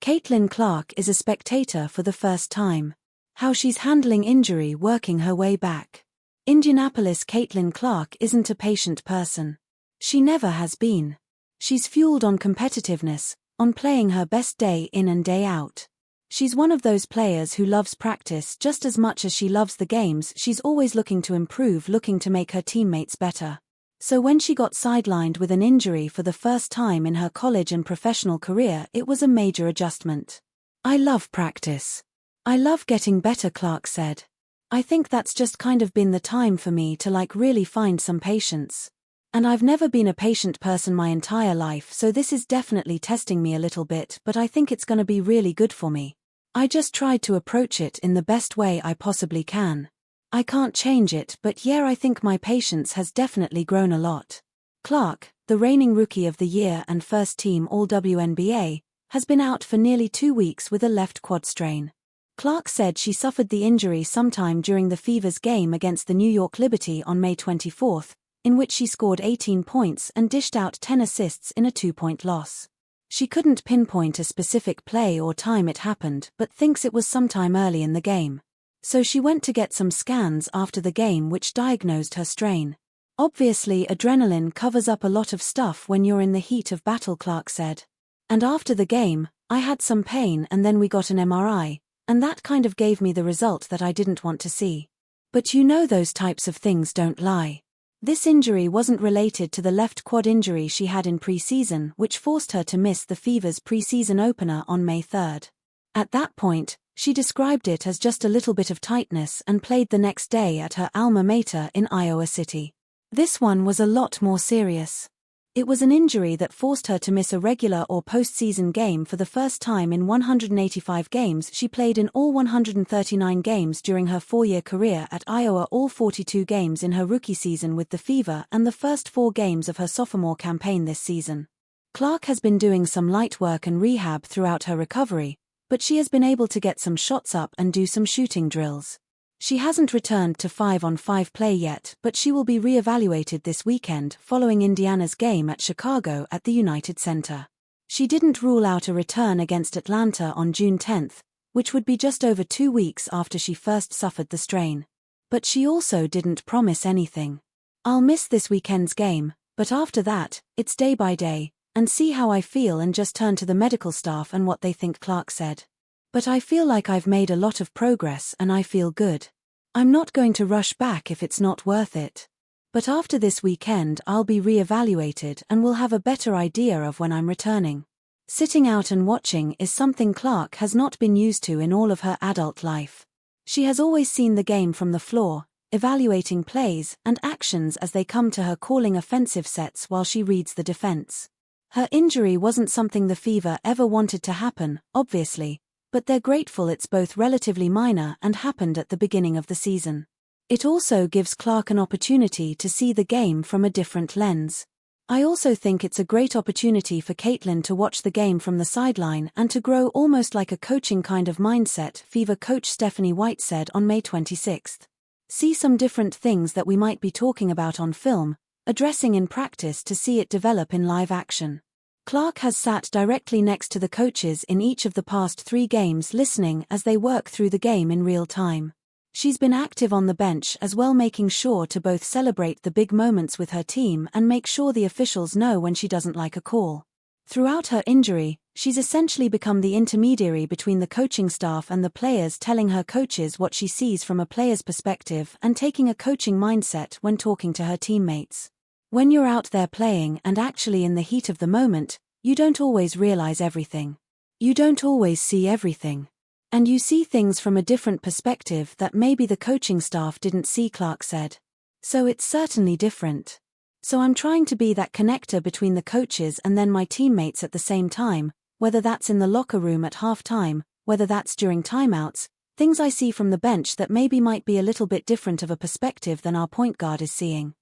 Caitlin Clark is a spectator for the first time. How she's handling injury, working her way back. Indianapolis. Caitlin Clark isn't a patient person. She never has been. She's fueled on competitiveness, on playing her best day in and day out. She's one of those players who loves practice just as much as she loves the games. She's always looking to improve, looking to make her teammates better. So when she got sidelined with an injury for the first time in her college and professional career, it was a major adjustment. "I love practice. I love getting better," Clark said. "I think that's just kind of been the time for me to really find some patience. And I've never been a patient person my entire life, so this is definitely testing me a little bit, but I think it's gonna be really good for me. I just tried to approach it in the best way I possibly can. I can't change it, but yeah, I think my patience has definitely grown a lot." Clark, the reigning Rookie of the Year and first-team All-WNBA, has been out for nearly 2 weeks with a left quad strain. Clark said she suffered the injury sometime during the Fever's game against the New York Liberty on May 24, in which she scored 18 points and dished out 10 assists in a 2-point loss. She couldn't pinpoint a specific play or time it happened, but thinks it was sometime early in the game. So she went to get some scans after the game which diagnosed her strain. "Obviously, adrenaline covers up a lot of stuff when you're in the heat of battle," Clark said. "And after the game, I had some pain and then we got an MRI, and that kind of gave me the result that I didn't want to see. But you know those types of things don't lie." This injury wasn't related to the left quad injury she had in preseason, which forced her to miss the Fever's preseason opener on May 3. At that point, she described it as just a little bit of tightness and played the next day at her alma mater in Iowa City. This one was a lot more serious. It was an injury that forced her to miss a regular or postseason game for the first time in 185 games she played in all 139 games during her 4-year career at Iowa, all 42 games in her rookie season with the Fever, and the first 4 games of her sophomore campaign this season. Clark has been doing some light work and rehab throughout her recovery, but she has been able to get some shots up and do some shooting drills. She hasn't returned to 5-on-5 play yet, but she will be re-evaluated this weekend following Indiana's game at Chicago at the United Center. She didn't rule out a return against Atlanta on June 10, which would be just over 2 weeks after she first suffered the strain. But she also didn't promise anything. "I'll miss this weekend's game, but after that, it's day by day, and see how I feel and just turn to the medical staff and what they think," Clark said. "But I feel like I've made a lot of progress and I feel good. I'm not going to rush back if it's not worth it. But after this weekend I'll be re-evaluated and will have a better idea of when I'm returning." Sitting out and watching is something Clark has not been used to in all of her adult life. She has always seen the game from the floor, evaluating plays and actions as they come to her, calling offensive sets while she reads the defense. Her injury wasn't something the Fever ever wanted to happen, obviously, but they're grateful it's both relatively minor and happened at the beginning of the season. It also gives Clark an opportunity to see the game from a different lens. "I also think it's a great opportunity for Caitlin to watch the game from the sideline and to grow almost like a coaching kind of mindset," Fever coach Stephanie White said on May 26. "See some different things that we might be talking about on film, addressing in practice to see it develop in live action." Clark has sat directly next to the coaches in each of the past 3 games, listening as they work through the game in real time. She's been active on the bench as well, making sure to both celebrate the big moments with her team and make sure the officials know when she doesn't like a call. Throughout her injury, she's essentially become the intermediary between the coaching staff and the players, telling her coaches what she sees from a player's perspective and taking a coaching mindset when talking to her teammates. When you're out there playing and actually in the heat of the moment, you don't always realize everything. You don't always see everything. And you see things from a different perspective that maybe the coaching staff didn't see, Clark said. So it's certainly different. So I'm trying to be that connector between the coaches and then my teammates at the same time, whether that's in the locker room at halftime, whether that's during timeouts, things I see from the bench that maybe might be a little bit different of a perspective than our point guard is seeing.